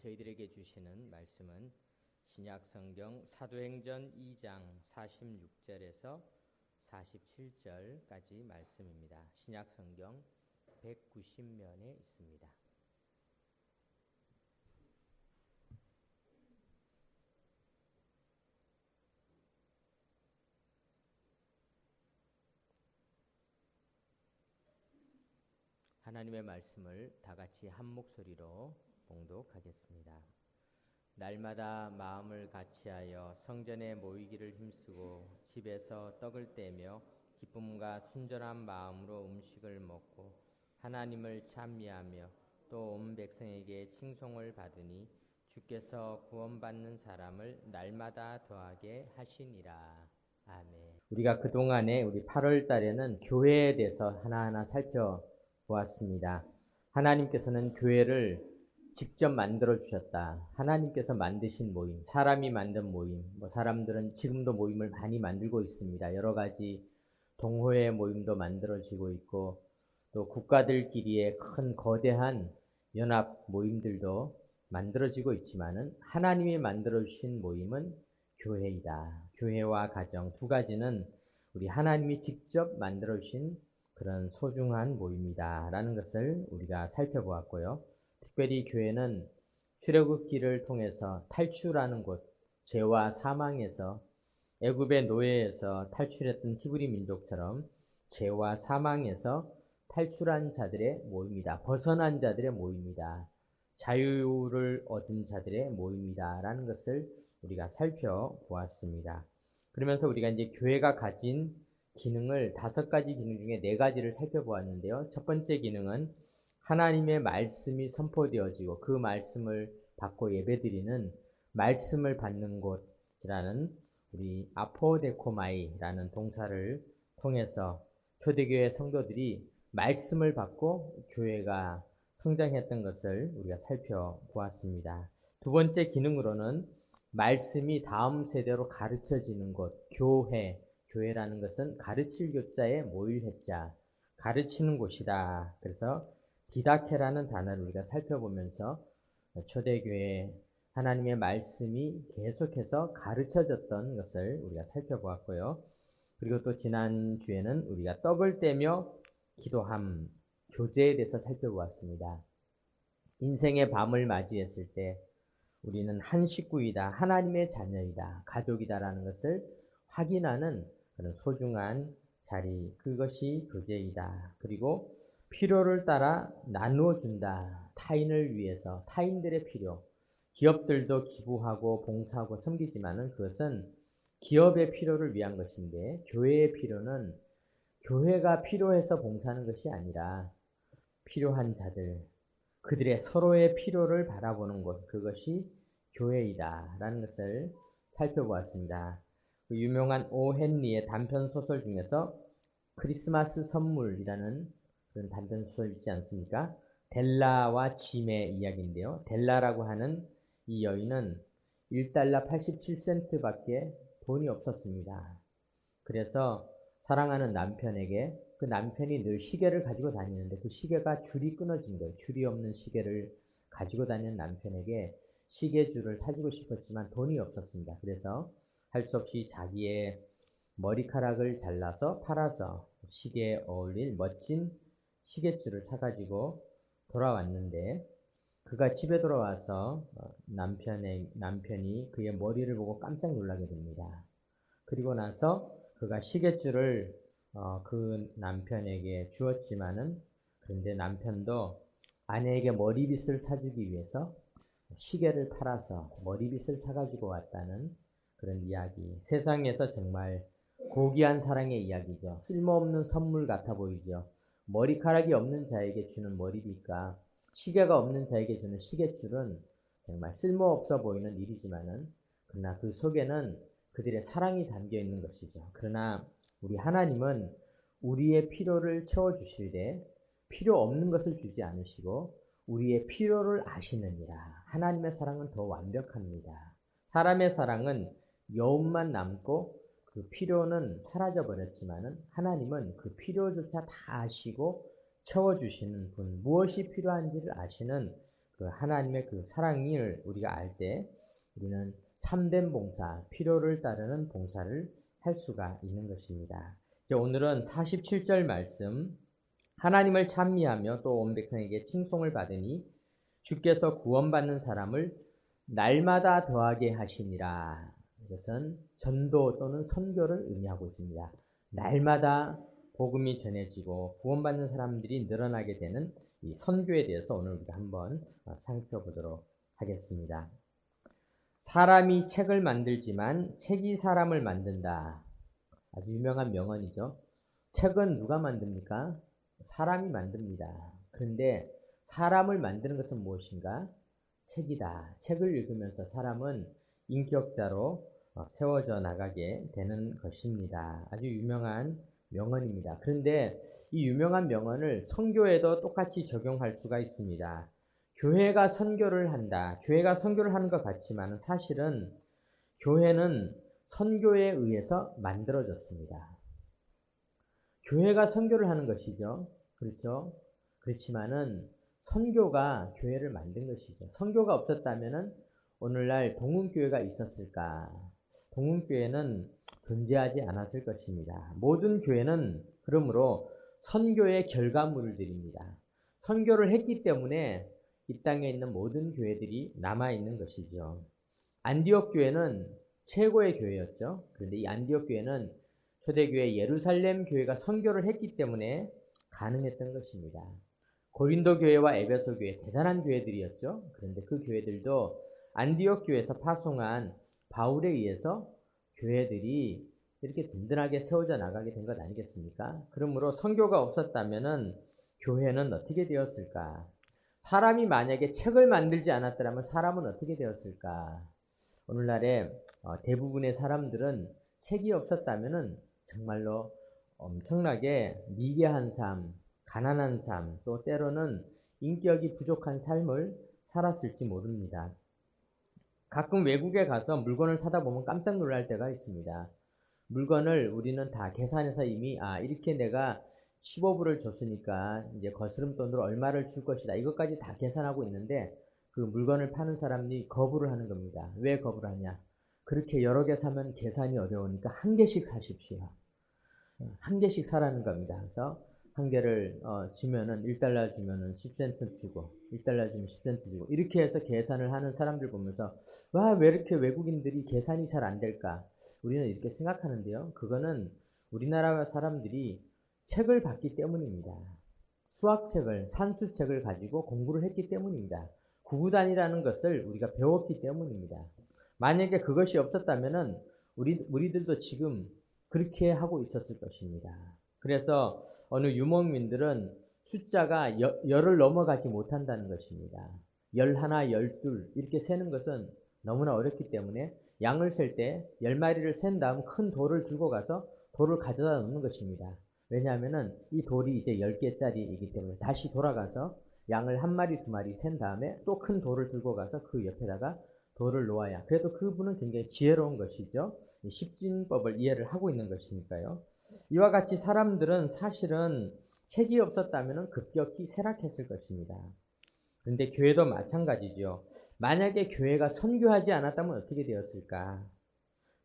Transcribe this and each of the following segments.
저희들에게 주시는 말씀은 신약성경 사도행전 2장 46절에서 47절까지 말씀입니다. 신약성경 190면에 있습니다. 하나님의 말씀을 다 같이 한 목소리로 봉독하겠습니다. 날마다 마음을 같이하여 성전에 모이기를 힘쓰고 집에서 떡을 떼며 기쁨과 순전한 마음으로 음식을 먹고 하나님을 찬미하며 또 온 백성에게 칭송을 받으니 주께서 구원받는 사람을 날마다 더하게 하시니라. 아멘. 우리가 그동안에 우리 8월 달에는 교회에 대해서 하나하나 살펴보았습니다. 하나님께서는 교회를 직접 만들어 주셨다. 하나님께서 만드신 모임, 사람이 만든 모임, 사람들은 지금도 모임을 많이 만들고 있습니다. 여러 가지 동호회 모임도 만들어지고 있고 또 국가들끼리의 큰 거대한 연합 모임들도 만들어지고 있지만은 하나님이 만들어 주신 모임은 교회이다. 교회와 가정 두 가지는 우리 하나님이 직접 만들어 주신 그런 소중한 모임이다 라는 것을 우리가 살펴보았고요. 특별히 교회는 출애굽기를 통해서 탈출하는 곳, 죄와 사망에서 애굽의 노예에서 탈출했던 히브리 민족처럼 죄와 사망에서 탈출한 자들의 모임이다. 벗어난 자들의 모임이다. 자유를 얻은 자들의 모임이다 라는 것을 우리가 살펴보았습니다. 그러면서 우리가 이제 교회가 가진 기능을 5가지 기능 중에 4가지를 살펴보았는데요. 첫 번째 기능은 하나님의 말씀이 선포되어지고 그 말씀을 받고 예배드리는 말씀을 받는 곳이라는 우리 아포데코마이라는 동사를 통해서 초대교회 성도들이 말씀을 받고 교회가 성장했던 것을 우리가 살펴보았습니다. 두 번째 기능으로는 말씀이 다음 세대로 가르쳐지는 곳, 교회라는 것은 가르칠 교자에 모일 해자, 가르치는 곳이다. 그래서 디다케라는 단어를 우리가 살펴보면서 초대교회 하나님의 말씀이 계속해서 가르쳐졌던 것을 우리가 살펴보았고요. 그리고 또 지난주에는 우리가 떡을 떼며 기도함, 교제에 대해서 살펴보았습니다. 인생의 밤을 맞이했을 때 우리는 한 식구이다, 하나님의 자녀이다, 가족이다라는 것을 확인하는 그런 소중한 자리, 그것이 교제이다. 그리고 필요를 따라 나누어 준다. 타인을 위해서, 타인들의 필요. 기업들도 기부하고 봉사하고 섬기지만은 그것은 기업의 필요를 위한 것인데 교회의 필요는 교회가 필요해서 봉사하는 것이 아니라 필요한 자들, 그들의 서로의 필요를 바라보는 곳, 그것이 교회이다 라는 것을 살펴보았습니다. 그 유명한 오 헨리의 단편 소설 중에서 크리스마스 선물이라는 그런 단편 소설 있지 않습니까? 델라와 짐의 이야기인데요. 델라라고 하는 이 여인은 1달러 87센트밖에 돈이 없었습니다. 그래서 사랑하는 남편에게 그 남편이 늘 시계를 가지고 다니는데 그 시계가 줄이 끊어진 거예요. 줄이 없는 시계를 가지고 다니는 남편에게 시계줄을 사주고 싶었지만 돈이 없었습니다. 그래서 할 수 없이 자기의 머리카락을 잘라서 팔아서 시계에 어울릴 멋진 시계줄을 사가지고 돌아왔는데 그가 집에 돌아와서 남편이 그의 머리를 보고 깜짝 놀라게 됩니다. 그리고 나서 그가 시계줄을 그 남편에게 주었지만은 그런데 남편도 아내에게 머리빗을 사주기 위해서 시계를 팔아서 머리빗을 사가지고 왔다는 그런 이야기. 세상에서 정말 고귀한 사랑의 이야기죠. 쓸모없는 선물 같아 보이죠. 머리카락이 없는 자에게 주는 머리빗과 시계가 없는 자에게 주는 시계줄은 정말 쓸모없어 보이는 일이지만은 그러나 그 속에는 그들의 사랑이 담겨 있는 것이죠. 그러나 우리 하나님은 우리의 필요를 채워주실 때 필요 없는 것을 주지 않으시고 우리의 필요를 아시느니라. 하나님의 사랑은 더 완벽합니다. 사람의 사랑은 여운만 남고 그 필요는 사라져버렸지만은 하나님은 그 필요조차 다 아시고 채워주시는 분, 무엇이 필요한지를 아시는 그 그 하나님의 그 사랑을 우리가 알 때 우리는 참된 봉사, 필요를 따르는 봉사를 할 수가 있는 것입니다. 오늘은 47절 말씀, 하나님을 찬미하며 또 온 백성에게 칭송을 받으니 주께서 구원받는 사람을 날마다 더하게 하시니라. 이것은 전도 또는 선교를 의미하고 있습니다. 날마다 복음이 전해지고 구원받는 사람들이 늘어나게 되는 이 선교에 대해서 오늘 우리가 한번 살펴보도록 하겠습니다. 사람이 책을 만들지만 책이 사람을 만든다. 아주 유명한 명언이죠. 책은 누가 만듭니까? 사람이 만듭니다. 그런데 사람을 만드는 것은 무엇인가? 책이다. 책을 읽으면서 사람은 인격자로 세워져 나가게 되는 것입니다. 아주 유명한 명언입니다. 그런데 이 유명한 명언을 선교에도 똑같이 적용할 수가 있습니다. 교회가 선교를 한다. 교회가 선교를 하는 것 같지만 사실은 교회는 선교에 의해서 만들어졌습니다. 교회가 선교를 하는 것이죠. 그렇죠? 그렇지만은 선교가 교회를 만든 것이죠. 선교가 없었다면은 오늘날 동문교회가 있었을까? 동문교회는 존재하지 않았을 것입니다. 모든 교회는 그러므로 선교의 결과물들입니다. 선교를 했기 때문에 이 땅에 있는 모든 교회들이 남아있는 것이죠. 안디옥 교회는 최고의 교회였죠. 그런데 이 안디옥 교회는 초대교회 예루살렘 교회가 선교를 했기 때문에 가능했던 것입니다. 고린도 교회와 에베소 교회 대단한 교회들이었죠. 그런데 그 교회들도 안디옥 교회에서 파송한 바울에 의해서 교회들이 이렇게 든든하게 세워져 나가게 된 것 아니겠습니까? 그러므로 선교가 없었다면은 교회는 어떻게 되었을까? 사람이 만약에 책을 만들지 않았더라면 사람은 어떻게 되었을까? 오늘날에 대부분의 사람들은 책이 없었다면은 정말로 엄청나게 미개한 삶, 가난한 삶, 또 때로는 인격이 부족한 삶을 살았을지 모릅니다. 가끔 외국에 가서 물건을 사다 보면 깜짝 놀랄 때가 있습니다. 물건을 우리는 다 계산해서 이미 이렇게 내가 15불을 줬으니까 이제 거스름 돈으로 얼마를 줄 것이다. 이것까지 다 계산하고 있는데 그 물건을 파는 사람이 거부를 하는 겁니다. 왜 거부를 하냐? 그렇게 여러 개 사면 계산이 어려우니까 한 개씩 사십시오. 한 개씩 사라는 겁니다. 그래서 한 개를 주면은 1달러 주면은 10센트 주고 1달러 주면 10센트 주고 이렇게 해서 계산을 하는 사람들 보면서 와, 왜 이렇게 외국인들이 계산이 잘 안 될까? 우리는 이렇게 생각하는데요. 그거는 우리나라 사람들이 책을 봤기 때문입니다. 수학책을, 산수책을 가지고 공부를 했기 때문입니다. 구구단이라는 것을 우리가 배웠기 때문입니다. 만약에 그것이 없었다면은 우리들도 지금 그렇게 하고 있었을 것입니다. 그래서 어느 유목민들은 숫자가 열을 넘어가지 못한다는 것입니다. 11, 12 이렇게 세는 것은 너무나 어렵기 때문에 양을 셀 때 10마리를 센 다음 큰 돌을 들고 가서 돌을 가져다 놓는 것입니다. 왜냐하면은 이 돌이 이제 10개짜리이기 때문에 다시 돌아가서 양을 1마리, 2마리 센 다음에 또 큰 돌을 들고 가서 그 옆에다가 돌을 놓아야, 그래도 그분은 굉장히 지혜로운 것이죠. 십진법을 이해를 하고 있는 것이니까요. 이와 같이 사람들은 사실은 책이 없었다면 급격히 쇠락했을 것입니다. 그런데 교회도 마찬가지죠. 만약에 교회가 선교하지 않았다면 어떻게 되었을까?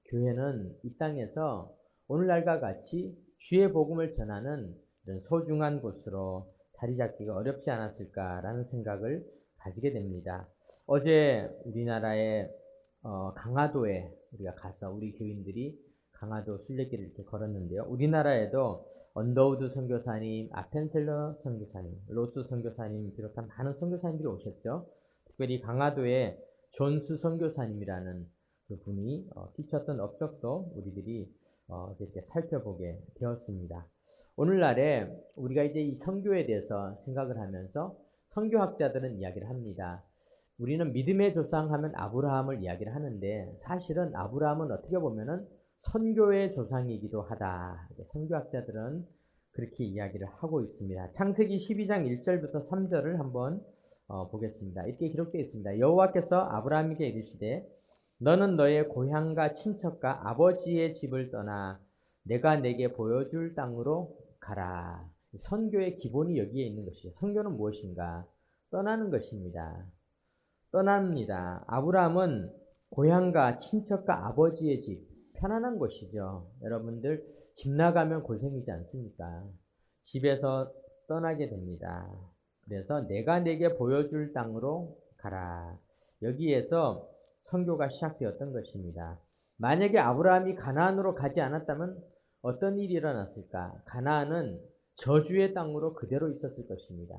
교회는 이 땅에서 오늘날과 같이 주의 복음을 전하는 이런 소중한 곳으로 자리 잡기가 어렵지 않았을까라는 생각을 가지게 됩니다. 어제 우리나라의 강화도에 우리가 가서 우리 교인들이 강화도 순례길을 이렇게 걸었는데요. 우리나라에도 언더우드 선교사님, 아펜셀러 선교사님, 로스 선교사님 비롯한 많은 선교사님들이 오셨죠. 특별히 강화도에 존스 선교사님이라는 그 분이 끼쳤던 업적도 우리들이 이렇게 살펴보게 되었습니다. 오늘날에 우리가 이제 이 선교에 대해서 생각을 하면서 선교학자들은 이야기를 합니다. 우리는 믿음의 조상 하면 아브라함을 이야기를 하는데 사실은 아브라함은 어떻게 보면은 선교의 조상이기도 하다. 선교학자들은 그렇게 이야기를 하고 있습니다. 창세기 12장 1절부터 3절을 한번 보겠습니다. 이렇게 기록되어 있습니다. 여호와께서 아브라함에게 이르시되 너는 너의 고향과 친척과 아버지의 집을 떠나 내가 내게 보여줄 땅으로 가라. 선교의 기본이 여기에 있는 것이죠. 선교는 무엇인가? 떠나는 것입니다. 떠납니다. 아브라함은 고향과 친척과 아버지의 집, 편안한 곳이죠. 여러분들 집 나가면 고생이지 않습니까? 집에서 떠나게 됩니다. 그래서 내가 내게 보여줄 땅으로 가라. 여기에서 선교가 시작되었던 것입니다. 만약에 아브라함이 가나안으로 가지 않았다면 어떤 일이 일어났을까? 가나안은 저주의 땅으로 그대로 있었을 것입니다.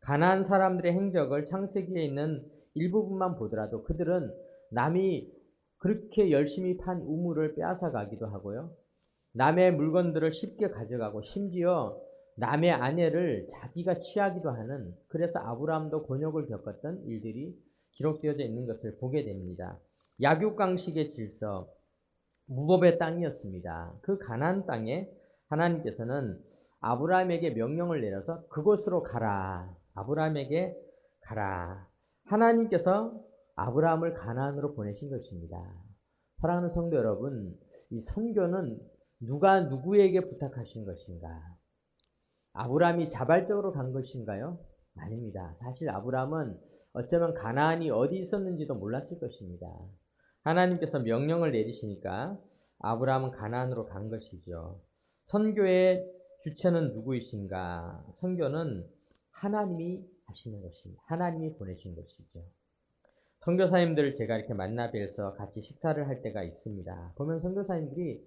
가나안 사람들의 행적을 창세기에 있는 일부분만 보더라도 그들은 남이 그렇게 열심히 판 우물을 빼앗아 가기도 하고요. 남의 물건들을 쉽게 가져가고 심지어 남의 아내를 자기가 취하기도 하는, 그래서 아브라함도 곤욕을 겪었던 일들이 기록되어져 있는 것을 보게 됩니다. 약육강식의 질서, 무법의 땅이었습니다. 그 가나안 땅에 하나님께서는 아브라함에게 명령을 내려서 그곳으로 가라. 아브라함에게 가라. 하나님께서 아브라함을 가나안으로 보내신 것입니다. 사랑하는 성도 여러분, 이 선교는 누가 누구에게 부탁하신 것인가? 아브라함이 자발적으로 간 것인가요? 아닙니다. 사실 아브라함은 어쩌면 가나안이 어디 있었는지도 몰랐을 것입니다. 하나님께서 명령을 내리시니까 아브라함은 가나안으로 간 것이죠. 선교의 주체는 누구이신가? 선교는 하나님이 하시는 것입니다. 하나님이 보내신 것이죠. 선교사님들을 제가 이렇게 만나 뵈서 같이 식사를 할 때가 있습니다. 보면 선교사님들이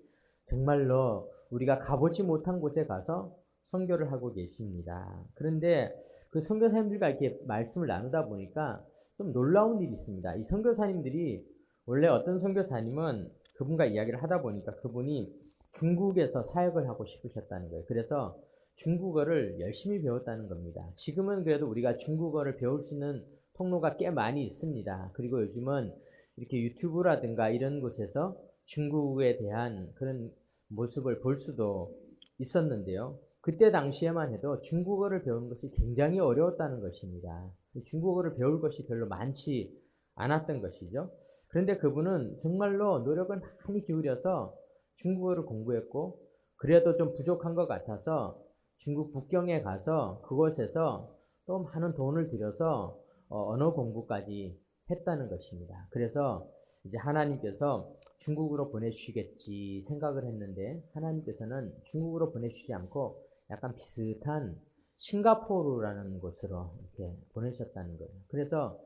정말로 우리가 가보지 못한 곳에 가서 선교를 하고 계십니다. 그런데 그 선교사님들과 이렇게 말씀을 나누다 보니까 좀 놀라운 일이 있습니다. 이 선교사님들이 원래 어떤 선교사님은 그분과 이야기를 하다 보니까 그분이 중국에서 사역을 하고 싶으셨다는 거예요. 그래서 중국어를 열심히 배웠다는 겁니다. 지금은 그래도 우리가 중국어를 배울 수 있는 통로가 꽤 많이 있습니다. 그리고 요즘은 이렇게 유튜브라든가 이런 곳에서 중국에 대한 그런 모습을 볼 수도 있었는데요. 그때 당시에만 해도 중국어를 배우는 것이 굉장히 어려웠다는 것입니다. 중국어를 배울 것이 별로 많지 않았던 것이죠. 그런데 그분은 정말로 노력을 많이 기울여서 중국어를 공부했고, 그래도 좀 부족한 것 같아서 중국 북경에 가서 그곳에서 또 많은 돈을 들여서 언어 공부까지 했다는 것입니다. 그래서 이제 하나님께서 중국으로 보내주시겠지 생각을 했는데 하나님께서는 중국으로 보내주시지 않고 약간 비슷한 싱가포르라는 곳으로 이렇게 보내셨다는 거예요. 그래서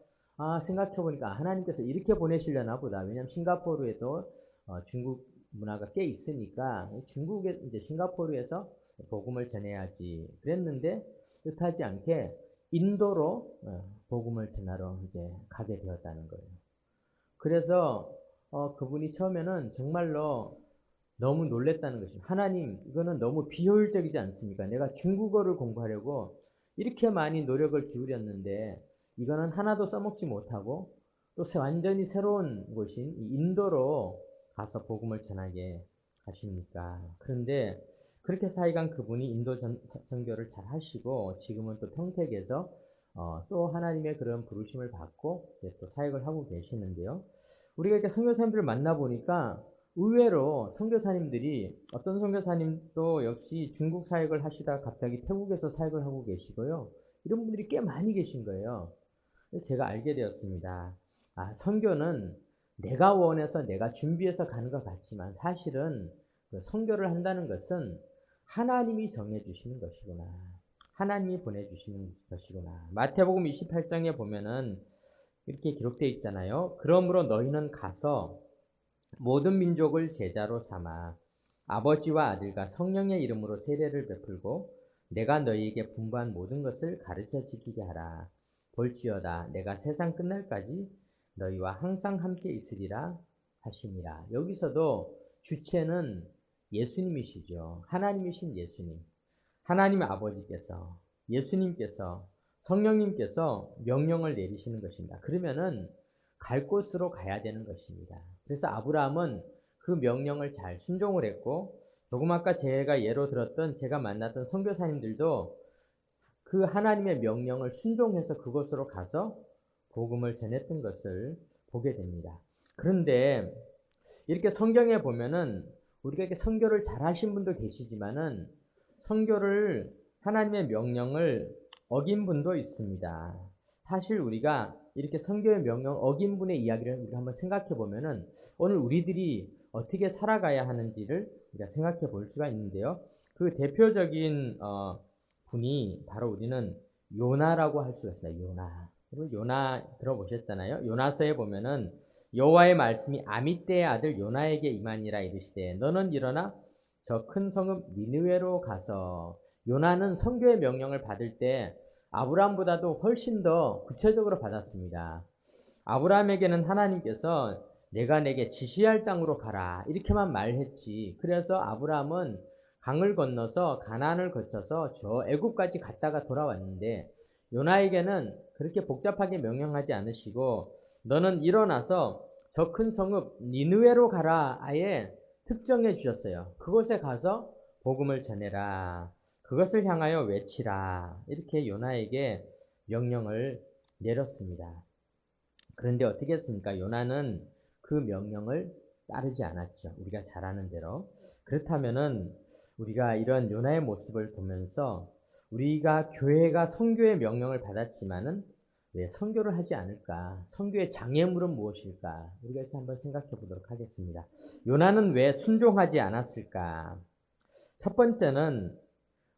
생각해보니까 하나님께서 이렇게 보내시려나 보다. 왜냐하면 싱가포르에도 중국 문화가 꽤 있으니까 중국에 이제 싱가포르에서 복음을 전해야지 그랬는데 뜻하지 않게 인도로 복음을 전하러 이제 가게 되었다는 거예요. 그래서 그분이 처음에는 정말로 너무 놀랬다는 것입니다. 하나님, 이거는 너무 비효율적이지 않습니까? 내가 중국어를 공부하려고 이렇게 많이 노력을 기울였는데 이거는 하나도 써먹지 못하고 또 완전히 새로운 곳인 인도로 가서 복음을 전하게 하십니까? 그런데 그렇게 사이간 그분이 인도 선교를 잘 하시고 지금은 또 평택에서 또 하나님의 그런 부르심을 받고 이제 또 사역을 하고 계시는데요. 우리가 이렇게 선교사님들을 만나보니까 의외로 선교사님들이 어떤 선교사님도 역시 중국 사역을 하시다가 갑자기 태국에서 사역을 하고 계시고요. 이런 분들이 꽤 많이 계신 거예요. 그래서 제가 알게 되었습니다. 선교는 내가 원해서 내가 준비해서 가는 것 같지만 사실은 그 선교를 한다는 것은 하나님이 정해주시는 것이구나. 하나님이 보내주시는 것이구나. 마태복음 28장에 보면은 이렇게 기록되어 있잖아요. 그러므로 너희는 가서 모든 민족을 제자로 삼아 아버지와 아들과 성령의 이름으로 세례를 베풀고 내가 너희에게 분부한 모든 것을 가르쳐 지키게 하라. 볼지어다 내가 세상 끝날까지 너희와 항상 함께 있으리라 하시니라. 여기서도 주체는 예수님이시죠. 하나님이신 예수님. 하나님 아버지께서, 예수님께서, 성령님께서 명령을 내리시는 것입니다. 그러면은 갈 곳으로 가야 되는 것입니다. 그래서 아브라함은 그 명령을 잘 순종을 했고, 조금 아까 제가 예로 들었던 제가 만났던 선교사님들도 그 하나님의 명령을 순종해서 그곳으로 가서 복음을 전했던 것을 보게 됩니다. 그런데 이렇게 성경에 보면은 우리가 이렇게 선교를 잘 하신 분도 계시지만은 선교를 하나님의 명령을 어긴 분도 있습니다. 사실 우리가 이렇게 선교의 명령 어긴 분의 이야기를 우리가 한번 생각해 보면은 오늘 우리들이 어떻게 살아가야 하는지를 우리가 생각해 볼 수가 있는데요. 그 대표적인 분이 바로 우리는 요나라고 할 수가 있어요. 요나. 요나 들어보셨잖아요. 요나서에 보면은 여호와의 말씀이 아미떼의 아들 요나에게 임하니라 이르시되 너는 일어나 저 큰 성읍 니느웨로 가서 요나는 선교의 명령을 받을 때 아브라함보다도 훨씬 더 구체적으로 받았습니다. 아브라함에게는 하나님께서 내가 내게 지시할 땅으로 가라 이렇게만 말했지. 그래서 아브라함은 강을 건너서 가나안을 거쳐서 저 애굽까지 갔다가 돌아왔는데 요나에게는 그렇게 복잡하게 명령하지 않으시고 너는 일어나서 저 큰 성읍 니느웨로 가라 아예 특정해 주셨어요. 그곳에 가서 복음을 전해라. 그것을 향하여 외치라. 이렇게 요나에게 명령을 내렸습니다. 그런데 어떻게 했습니까? 요나는 그 명령을 따르지 않았죠. 우리가 잘 아는 대로. 그렇다면은 우리가 이런 요나의 모습을 보면서 우리가 교회가 선교의 명령을 받았지만은 왜 선교를 하지 않을까? 선교의 장애물은 무엇일까? 우리가 이제 한번 생각해 보도록 하겠습니다. 요나는 왜 순종하지 않았을까? 첫 번째는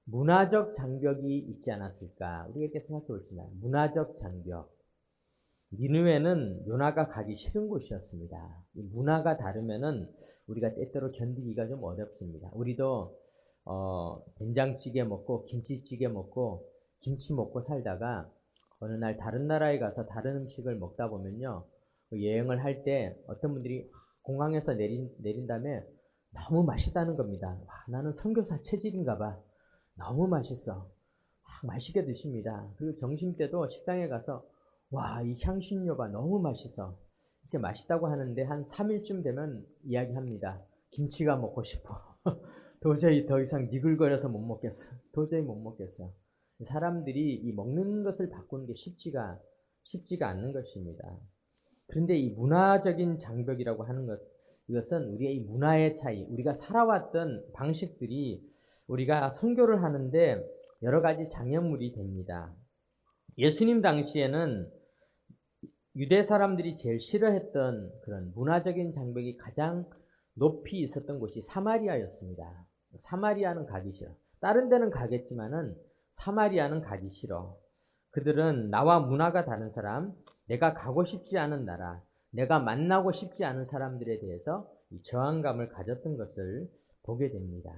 문화적 장벽이 있지 않았을까? 우리가 이렇게 생각해 봅시다. 문화적 장벽. 니느웨는 요나가 가기 싫은 곳이었습니다. 이 문화가 다르면은 우리가 때때로 견디기가 좀 어렵습니다. 우리도 된장찌개 먹고 김치찌개 먹고 김치 먹고 살다가 어느 날 다른 나라에 가서 다른 음식을 먹다 보면요. 여행을 할 때 어떤 분들이 공항에서 내린 다음에 너무 맛있다는 겁니다. 와, 나는 선교사 체질인가 봐. 너무 맛있어. 맛있게 드십니다. 그리고 점심때도 식당에 가서 와, 이 향신료가 너무 맛있어. 이렇게 맛있다고 하는데 한 3일쯤 되면 이야기합니다. 김치가 먹고 싶어. 도저히 더 이상 니글거려서 못 먹겠어. 도저히 못 먹겠어. 사람들이 이 먹는 것을 바꾸는 게 쉽지가 않는 것입니다. 그런데 이 문화적인 장벽이라고 하는 것, 이것은 우리의 이 문화의 차이, 우리가 살아왔던 방식들이 우리가 선교를 하는데 여러 가지 장애물이 됩니다. 예수님 당시에는 유대 사람들이 제일 싫어했던 그런 문화적인 장벽이 가장 높이 있었던 곳이 사마리아였습니다. 사마리아는 가기 싫어. 다른 데는 가겠지만은 사마리아는 가기 싫어. 그들은 나와 문화가 다른 사람, 내가 가고 싶지 않은 나라, 내가 만나고 싶지 않은 사람들에 대해서 이 저항감을 가졌던 것을 보게 됩니다.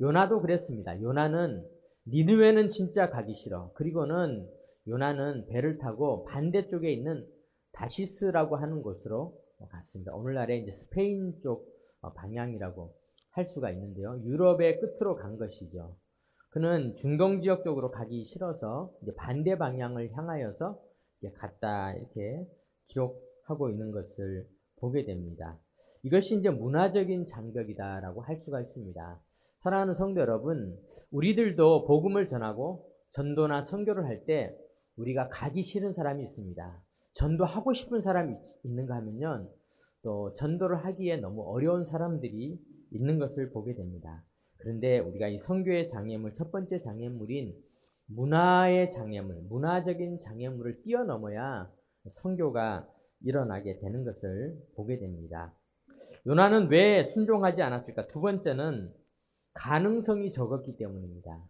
요나도 그랬습니다. 요나는 니느웨는 진짜 가기 싫어. 그리고는 요나는 배를 타고 반대쪽에 있는 다시스라고 하는 곳으로 갔습니다. 오늘날의 이제 스페인 쪽 방향이라고 할 수가 있는데요. 유럽의 끝으로 간 것이죠. 그는 중동 지역 쪽으로 가기 싫어서 이제 반대 방향을 향하여서 이제 갔다 이렇게 기록하고 있는 것을 보게 됩니다. 이것이 이제 문화적인 장벽이다라고 할 수가 있습니다. 사랑하는 성도 여러분, 우리들도 복음을 전하고 전도나 선교를 할 때 우리가 가기 싫은 사람이 있습니다. 전도하고 싶은 사람이 있는가 하면요, 또 전도를 하기에 너무 어려운 사람들이 있는 것을 보게 됩니다. 그런데 우리가 이 선교의 장애물, 첫 번째 장애물인 문화의 장애물, 문화적인 장애물을 뛰어넘어야 선교가 일어나게 되는 것을 보게 됩니다. 요나는 왜 순종하지 않았을까? 두 번째는 가능성이 적었기 때문입니다.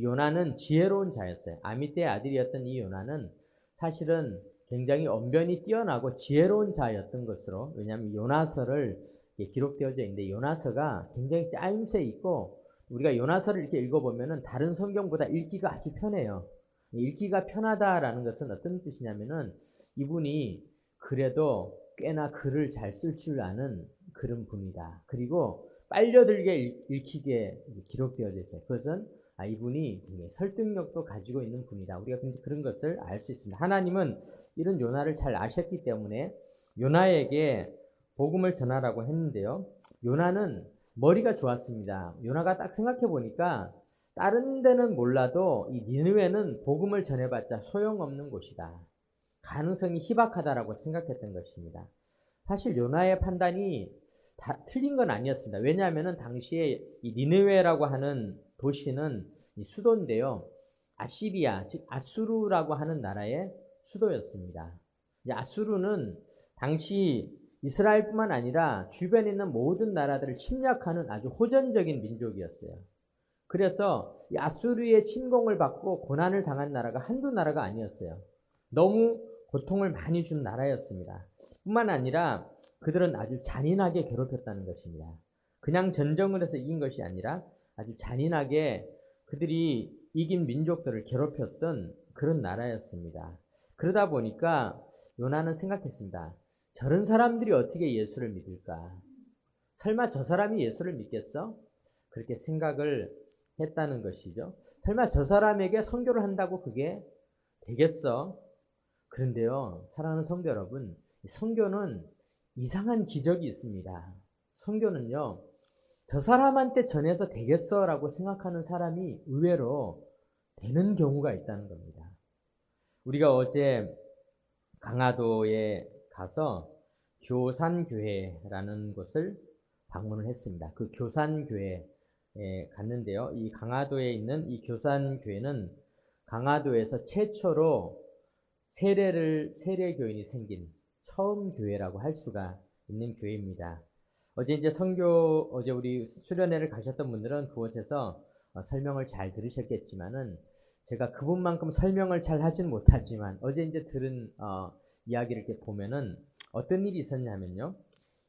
요나는 지혜로운 자였어요. 아미떼의 아들이었던 이 요나는 사실은 굉장히 언변이 뛰어나고 지혜로운 자였던 것으로, 왜냐하면 요나서를 기록되어져 있는데 요나서가 굉장히 짜임새 있고 우리가 요나서를 이렇게 읽어보면은 다른 성경보다 읽기가 아주 편해요. 읽기가 편하다라는 것은 어떤 뜻이냐면은 이분이 그래도 꽤나 글을 잘 쓸 줄 아는 그런 분이다. 그리고 빨려들게 읽히게 기록되어져 있어요. 그것은 이분이 설득력도 가지고 있는 분이다. 우리가 그런 것을 알 수 있습니다. 하나님은 이런 요나를 잘 아셨기 때문에 요나에게 복음을 전하라고 했는데요. 요나는 머리가 좋았습니다. 요나가 딱 생각해 보니까 다른 데는 몰라도 이 니느웨는 복음을 전해봤자 소용없는 곳이다. 가능성이 희박하다라고 생각했던 것입니다. 사실 요나의 판단이 다 틀린 건 아니었습니다. 왜냐하면 당시에 이 니느웨라고 하는 도시는 이 수도인데요. 아시리아, 즉 아수르라고 하는 나라의 수도였습니다. 아수르는 당시 이스라엘뿐만 아니라 주변에 있는 모든 나라들을 침략하는 아주 호전적인 민족이었어요. 그래서 이 아수르의 침공을 받고 고난을 당한 나라가 한두 나라가 아니었어요. 너무 고통을 많이 준 나라였습니다. 뿐만 아니라 그들은 아주 잔인하게 괴롭혔다는 것입니다. 그냥 전쟁을 해서 이긴 것이 아니라 아주 잔인하게 그들이 이긴 민족들을 괴롭혔던 그런 나라였습니다. 그러다 보니까 요나는 생각했습니다. 저런 사람들이 어떻게 예수를 믿을까? 설마 저 사람이 예수를 믿겠어? 그렇게 생각을 했다는 것이죠. 설마 저 사람에게 선교를 한다고 그게 되겠어? 그런데요, 사랑하는 성도 여러분, 선교는 이상한 기적이 있습니다. 선교는요, 저 사람한테 전해서 되겠어 라고 생각하는 사람이 의외로 되는 경우가 있다는 겁니다. 우리가 어제 강화도에 가서 교산교회라는 곳을 방문을 했습니다. 그 교산교회에 갔는데요. 이 강화도에 있는 이 교산교회는 강화도에서 최초로 세례교인이 생긴 처음 교회라고 할 수가 있는 교회입니다. 어제 우리 수련회를 가셨던 분들은 그곳에서 설명을 잘 들으셨겠지만은 제가 그분만큼 설명을 잘 하진 못하지만 어제 들은 이야기를 이렇게 보면은 어떤 일이 있었냐면요.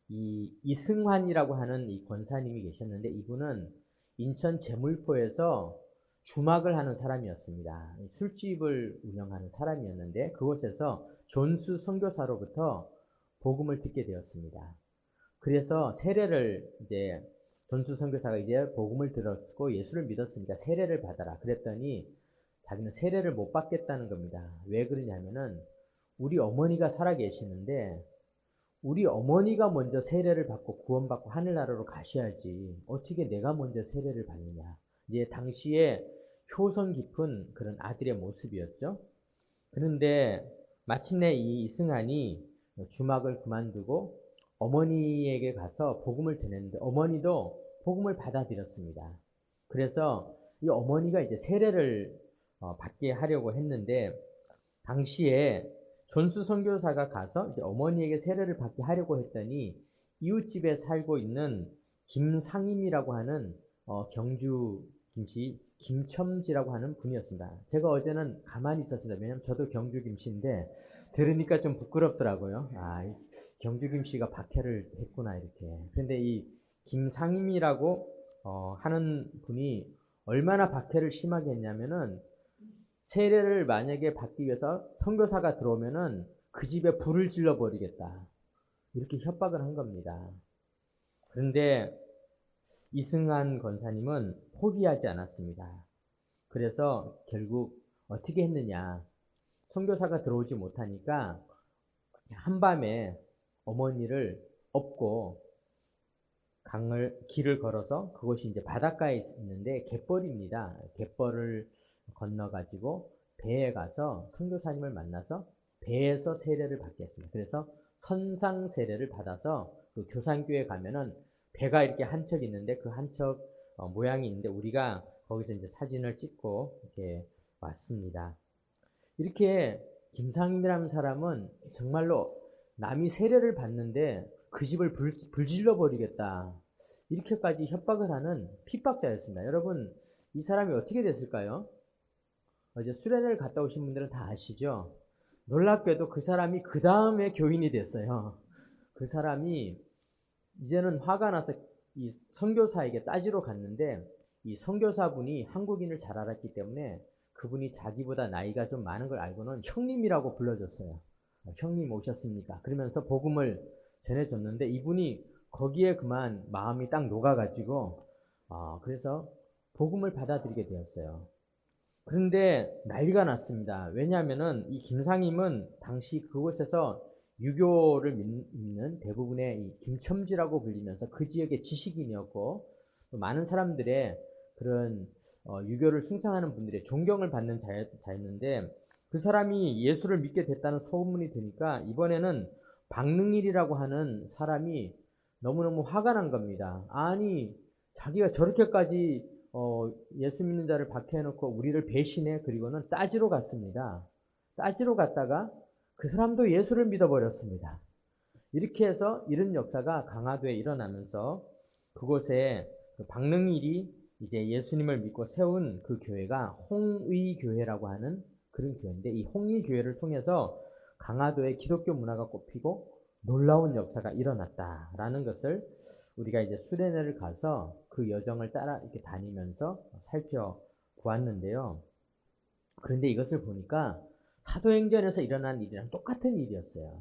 이 이승환이라고 하는 이 권사님이 계셨는데 이분은 인천 제물포에서 주막을 하는 사람이었습니다. 술집을 운영하는 사람이었는데 그곳에서 존수 선교사로부터 복음을 듣게 되었습니다. 그래서 세례를 존수 선교사가 복음을 들었고 예수를 믿었으니까 세례를 받아라. 그랬더니 자기는 세례를 못 받겠다는 겁니다. 왜 그러냐면은 우리 어머니가 살아 계시는데 우리 어머니가 먼저 세례를 받고 구원받고 하늘나라로 가셔야지 어떻게 내가 먼저 세례를 받느냐. 당시에 효성 깊은 그런 아들의 모습이었죠. 그런데 마침내 이 이승환이 주막을 그만두고 어머니에게 가서 복음을 전했는데 어머니도 복음을 받아들였습니다. 그래서 이 어머니가 세례를 받게 하려고 했는데 당시에 존수 선교사가 가서 어머니에게 세례를 받게 하려고 했더니 이웃집에 살고 있는 김상임이라고 하는 경주 김첨지라고 하는 분이었습니다. 제가 어제는 가만히 있었습니다. 왜냐하면 저도 경주 김씨인데 들으니까 좀 부끄럽더라고요. 경주 김씨가 박해를 했구나 이렇게. 그런데 이 김상임이라고 하는 분이 얼마나 박해를 심하게 했냐면은 세례를 만약에 받기 위해서 선교사가 들어오면은 그 집에 불을 질러 버리겠다 이렇게 협박을 한 겁니다. 그런데 이승환 권사님은 포기하지 않았습니다. 그래서 결국 어떻게 했느냐. 선교사가 들어오지 못하니까 한밤에 어머니를 업고 길을 걸어서 그것이 바닷가에 있는데 갯벌입니다. 갯벌을 건너가지고 배에 가서 선교사님을 만나서 배에서 세례를 받게 했습니다. 그래서 선상 세례를 받아서 그 교산교에 가면은 배가 이렇게 한 척 있는데 그 한 척 모양이 있는데 우리가 거기서 사진을 찍고 이렇게 왔습니다. 이렇게 김상임이라는 사람은 정말로 남이 세례를 받는데 그 집을 불질러 버리겠다 이렇게까지 협박을 하는 핍박자였습니다. 여러분 이 사람이 어떻게 됐을까요? 어제 수련회를 갔다 오신 분들은 다 아시죠? 놀랍게도 그 사람이 그 다음에 교인이 됐어요. 그 사람이 이제는 화가 나서 이 선교사에게 따지러 갔는데 이 선교사분이 한국인을 잘 알았기 때문에 그분이 자기보다 나이가 좀 많은 걸 알고는 형님이라고 불러줬어요. 형님 오셨습니까? 그러면서 복음을 전해줬는데 이분이 거기에 그만 마음이 딱 녹아가지고 그래서 복음을 받아들이게 되었어요. 그런데 난리가 났습니다. 왜냐하면은 이 김상임은 당시 그곳에서 유교를 믿는 대부분의 이 김첨지라고 불리면서 그 지역의 지식인이었고 또 많은 사람들의 그런 유교를 숭상하는 분들의 존경을 받는 자였는데 그 사람이 예수를 믿게 됐다는 소문이 드니까 이번에는 박능일이라고 하는 사람이 너무너무 화가 난 겁니다. 아니 자기가 저렇게까지 예수 믿는 자를 박해해놓고 우리를 배신해. 그리고는 따지러 갔습니다. 따지러 갔다가 그 사람도 예수를 믿어버렸습니다. 이렇게 해서 이런 역사가 강화도에 일어나면서 그곳에 박능일이 이제 예수님을 믿고 세운 그 교회가 홍의교회라고 하는 그런 교회인데, 이 홍의교회를 통해서 강화도에 기독교 문화가 꽃피고 놀라운 역사가 일어났다라는 것을 우리가 이제 수련회를 가서 그 여정을 따라 이렇게 다니면서 살펴보았는데요. 그런데 이것을 보니까 사도행전에서 일어난 일이랑 똑같은 일이었어요.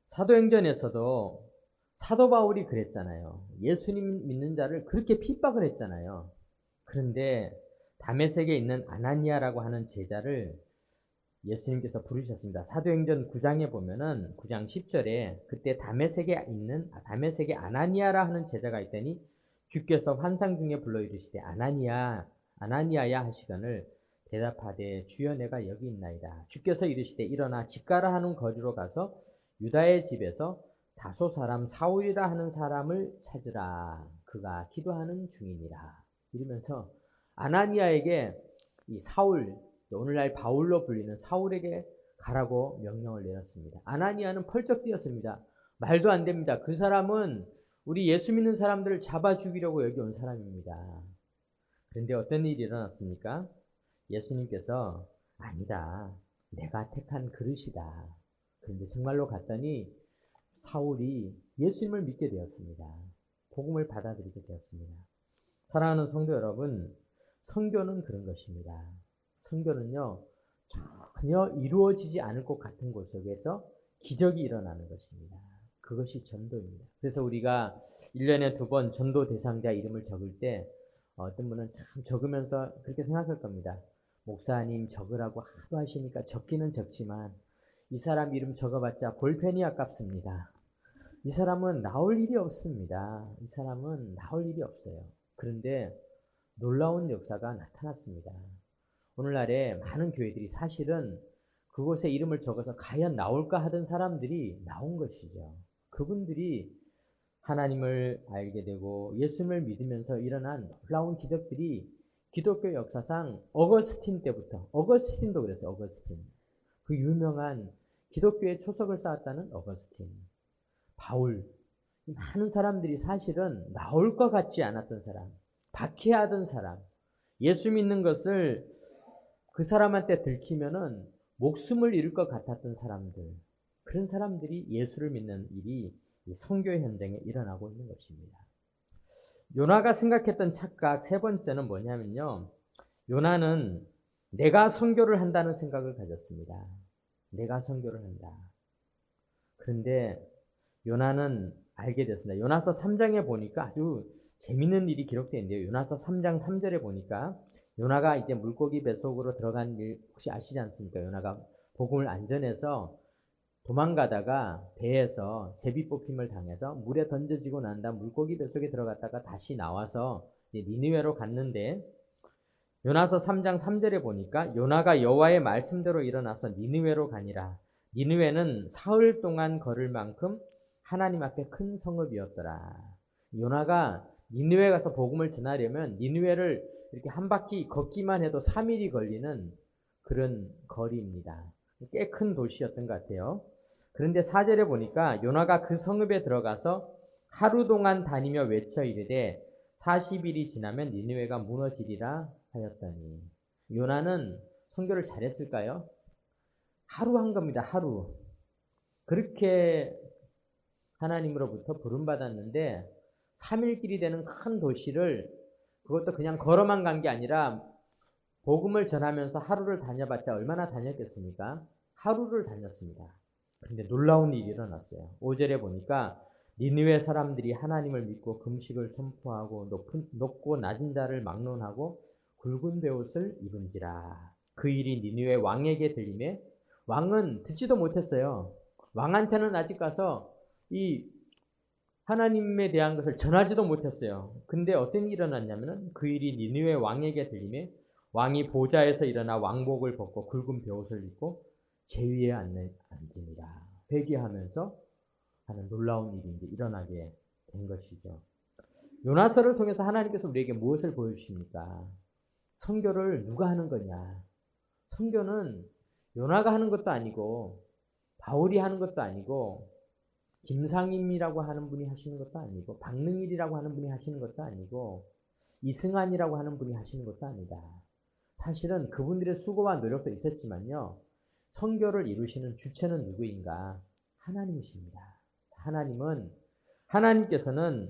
사도행전에서도 사도 바울이 그랬잖아요. 예수님 믿는 자를 그렇게 핍박을 했잖아요. 그런데 다메섹에 있는 아나니아라고 하는 제자를 예수님께서 부르셨습니다. 사도행전 9장에 보면은 9장 10절에 그때 다메섹에 아나니아라 하는 제자가 있더니 주께서 환상 중에 불러 이르시되 아나니아 아나니아야 하시거늘 대답하되 주여 내가 여기 있나이다. 주께서 이르시되 일어나 집가라 하는 거리로 가서 유다의 집에서 다소 사람 사울이라 하는 사람을 찾으라. 그가 기도하는 중이니라. 이러면서 아나니아에게 이 사울, 오늘날 바울로 불리는 사울에게 가라고 명령을 내렸습니다. 아나니아는 펄쩍 뛰었습니다. 말도 안 됩니다. 그 사람은 우리 예수 믿는 사람들을 잡아 죽이려고 여기 온 사람입니다. 그런데 어떤 일이 일어났습니까? 예수님께서 아니다. 내가 택한 그릇이다. 그런데 정말로 갔더니 사울이 예수님을 믿게 되었습니다. 복음을 받아들이게 되었습니다. 사랑하는 성도 여러분, 선교는 그런 것입니다. 선교는요, 전혀 이루어지지 않을 것 같은 곳 속에서 기적이 일어나는 것입니다. 그것이 전도입니다. 그래서 우리가 1년에 2번 전도 대상자 이름을 적을 때 어떤 분은 참 적으면서 그렇게 생각할 겁니다. 목사님 적으라고 하도 하시니까 적기는 적지만 이 사람 이름 적어봤자 볼펜이 아깝습니다. 이 사람은 나올 일이 없습니다. 이 사람은 나올 일이 없어요. 그런데 놀라운 역사가 나타났습니다. 오늘날에 많은 교회들이 사실은 그곳에 이름을 적어서 과연 나올까 하던 사람들이 나온 것이죠. 그분들이 하나님을 알게 되고 예수님을 믿으면서 일어난 놀라운 기적들이 기독교 역사상 어거스틴 때부터, 어거스틴도 그랬어요. 어거스틴. 그 유명한 기독교의 초석을 쌓았다는 어거스틴. 바울. 많은 사람들이 사실은 나올 것 같지 않았던 사람, 박해하던 사람, 예수 믿는 것을 그 사람한테 들키면은 목숨을 잃을 것 같았던 사람들, 그런 사람들이 예수를 믿는 일이 선교 현장에 일어나고 있는 것입니다. 요나가 생각했던 착각 세 번째는 뭐냐면요. 요나는 내가 선교를 한다는 생각을 가졌습니다. 내가 선교를 한다. 그런데 요나는 알게 됐습니다. 요나서 3장에 보니까 아주 재밌는 일이 기록되어 있는데요. 요나서 3장 3절에 보니까 요나가 이제 물고기 뱃속으로 들어간 일 혹시 아시지 않습니까? 요나가 복음을 안 전해서 도망가다가 배에서 제비 뽑힘을 당해서 물에 던져지고 난 다음 물고기 뱃속에 들어갔다가 다시 나와서 이제 니느웨로 갔는데 요나서 3장 3절에 보니까 요나가 여호와의 말씀대로 일어나서 니느웨로 가니라. 니느웨는 사흘 동안 걸을 만큼 하나님 앞에 큰 성읍이었더라. 요나가 니느웨 가서 복음을 전하려면 니느웨를 이렇게 한 바퀴 걷기만 해도 3일이 걸리는 그런 거리입니다. 꽤 큰 도시였던 것 같아요. 그런데 4절에 보니까 요나가 그 성읍에 들어가서 하루 동안 다니며 외쳐 이르되 40일이 지나면 니느웨가 무너지리라 하였더니, 요나는 선교를 잘했을까요? 하루 한 겁니다. 하루. 그렇게 하나님으로부터 부름받았는데 3일 길이 되는 큰 도시를 그것도 그냥 걸어만 간 게 아니라 복음을 전하면서 하루를 다녀봤자 얼마나 다녔겠습니까? 하루를 다녔습니다. 그런데 놀라운 일이 일어났어요. 5절에 보니까 니느웨 사람들이 하나님을 믿고 금식을 선포하고 높고 낮은 자를 막론하고 굵은 베옷을 입은지라. 그 일이 니느웨 왕에게 들리매 왕은 듣지도 못했어요. 왕한테는 아직 가서 이 하나님에 대한 것을 전하지도 못했어요. 근데 어떤 일이 일어났냐면은 그 일이 니느웨 왕에게 들리매 왕이 보좌에서 일어나 왕복을 벗고 굵은 베옷을 입고 제위에 앉으니라. 회개하면서 하는 놀라운 일이 이제 일어나게 된 것이죠. 요나서를 통해서 하나님께서 우리에게 무엇을 보여주십니까? 선교를 누가 하는 거냐? 선교는 요나가 하는 것도 아니고 바울이 하는 것도 아니고 김상임이라고 하는 분이 하시는 것도 아니고 박능일이라고 하는 분이 하시는 것도 아니고 이승환이라고 하는 분이 하시는 것도 아니다. 사실은 그분들의 수고와 노력도 있었지만요. 선교를 이루시는 주체는 누구인가? 하나님이십니다. 하나님께서는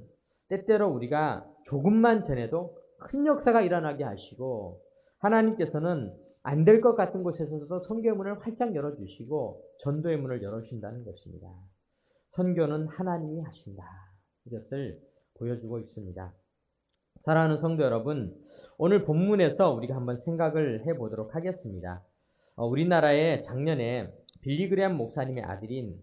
때때로 우리가 조금만 전해도 큰 역사가 일어나게 하시고 하나님께서는 안 될 것 같은 곳에서도 선교의 문을 활짝 열어주시고 전도의 문을 열어주신다는 것입니다. 선교는 하나님이 하신다. 이것을 보여주고 있습니다. 사랑하는 성도 여러분, 오늘 본문에서 우리가 한번 생각을 해보도록 하겠습니다. 우리나라에 작년에 빌리 그레함 목사님의 아들인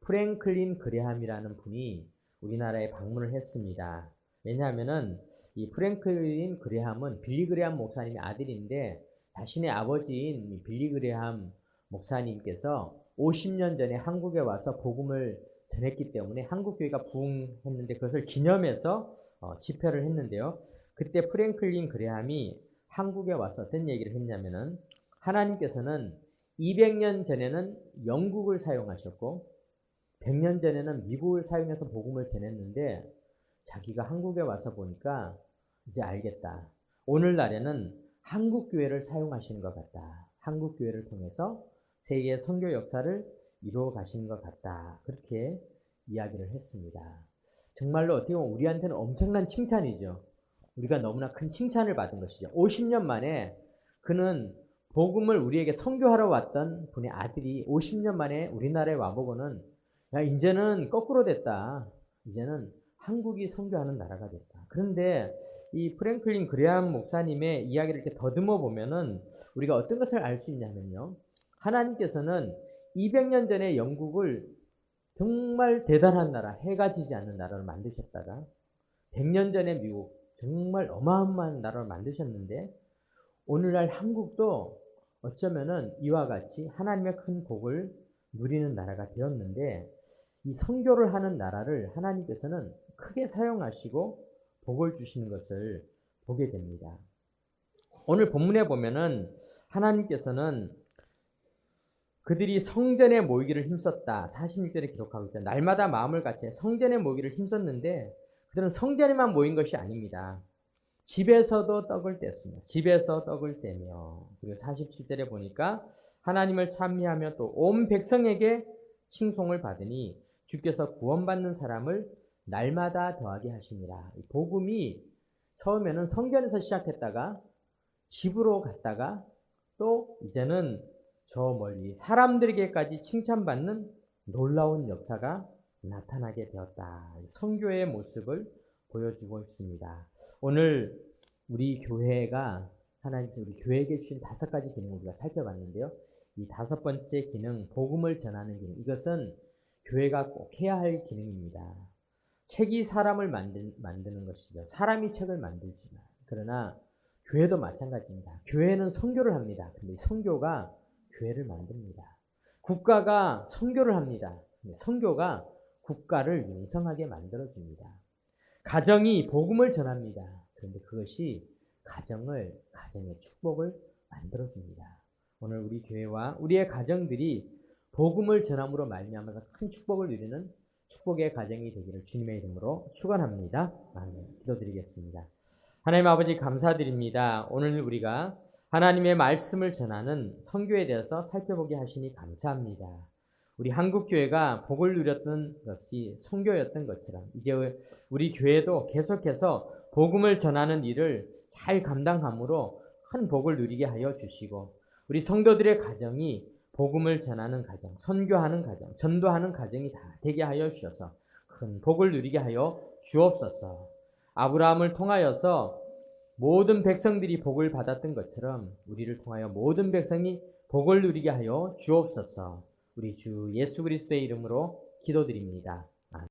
프랭클린 그레함이라는 분이 우리나라에 방문을 했습니다. 왜냐하면은 이 프랭클린 그레함은 빌리 그레함 목사님의 아들인데 자신의 아버지인 빌리 그레함 목사님께서 50년 전에 한국에 와서 복음을 전했기 때문에 한국교회가 부흥했는데 그것을 기념해서 집회를 했는데요. 그때 프랭클린 그레함이 한국에 와서 어떤 얘기를 했냐면은 하나님께서는 200년 전에는 영국을 사용하셨고 100년 전에는 미국을 사용해서 복음을 전했는데 자기가 한국에 와서 보니까 이제 알겠다. 오늘날에는 한국교회를 사용하시는 것 같다. 한국교회를 통해서 세계 선교 역사를 이루어 가시는 것 같다. 그렇게 이야기를 했습니다. 정말로 어떻게 보면 우리한테는 엄청난 칭찬이죠. 우리가 너무나 큰 칭찬을 받은 것이죠. 50년 만에 그는 복음을 우리에게 선교하러 왔던 분의 아들이 50년 만에 우리나라에 와보고는 야, 이제는 거꾸로 됐다. 이제는 한국이 선교하는 나라가 됐다. 그런데 이 프랭클린 그레함 목사님의 이야기를 이렇게 더듬어 보면은 우리가 어떤 것을 알 수 있냐면요. 하나님께서는 200년 전에 영국을 정말 대단한 나라, 해가 지지 않는 나라를 만드셨다가 100년 전에 미국, 정말 어마어마한 나라를 만드셨는데 오늘날 한국도 어쩌면은 이와 같이 하나님의 큰 복을 누리는 나라가 되었는데 이 선교를 하는 나라를 하나님께서는 크게 사용하시고 복을 주시는 것을 보게 됩니다. 오늘 본문에 보면은 하나님께서는 그들이 성전에 모이기를 힘썼다. 46절에 기록하고 있다. 날마다 마음을 같이 성전에 모이기를 힘썼는데 그들은 성전에만 모인 것이 아닙니다. 집에서도 떡을 뗐습니다. 집에서 떡을 떼며 그리고 47절에 보니까 하나님을 찬미하며 또 온 백성에게 칭송을 받으니 주께서 구원받는 사람을 날마다 더하게 하시니라. 복음이 처음에는 성전에서 시작했다가 집으로 갔다가 또 이제는 저 멀리 사람들에게까지 칭찬받는 놀라운 역사가 나타나게 되었다. 선교의 모습을 보여주고 있습니다. 오늘 우리 교회가 하나님께서 우리 교회에게 주신 5가지 기능을 우리가 살펴봤는데요. 이 5번째 기능, 복음을 전하는 기능. 이것은 교회가 꼭 해야 할 기능입니다. 책이 사람을 만드는 것이죠. 사람이 책을 만들지만. 그러나 교회도 마찬가지입니다. 교회는 선교를 합니다. 근데 선교가 교회를 만듭니다. 국가가 선교를 합니다. 근데 선교가 국가를 융성하게 만들어줍니다. 가정이 복음을 전합니다. 그런데 그것이 가정의 축복을 만들어줍니다. 오늘 우리 교회와 우리의 가정들이 복음을 전함으로 말미암아서 큰 축복을 누리는 축복의 가정이 되기를 주님의 이름으로 축원합니다. 아멘. 기도드리겠습니다. 하나님 아버지 감사드립니다. 오늘 우리가 하나님의 말씀을 전하는 선교에 대해서 살펴보게 하시니 감사합니다. 우리 한국교회가 복을 누렸던 것이 선교였던 것처럼 이제 우리 교회도 계속해서 복음을 전하는 일을 잘 감당함으로 큰 복을 누리게 하여 주시고 우리 성도들의 가정이 복음을 전하는 가정, 선교하는 가정, 전도하는 가정이 다 되게 하여 주셔서 큰 복을 누리게 하여 주옵소서. 아브라함을 통하여서 모든 백성들이 복을 받았던 것처럼 우리를 통하여 모든 백성이 복을 누리게 하여 주옵소서. 우리 주 예수 그리스도의 이름으로 기도드립니다.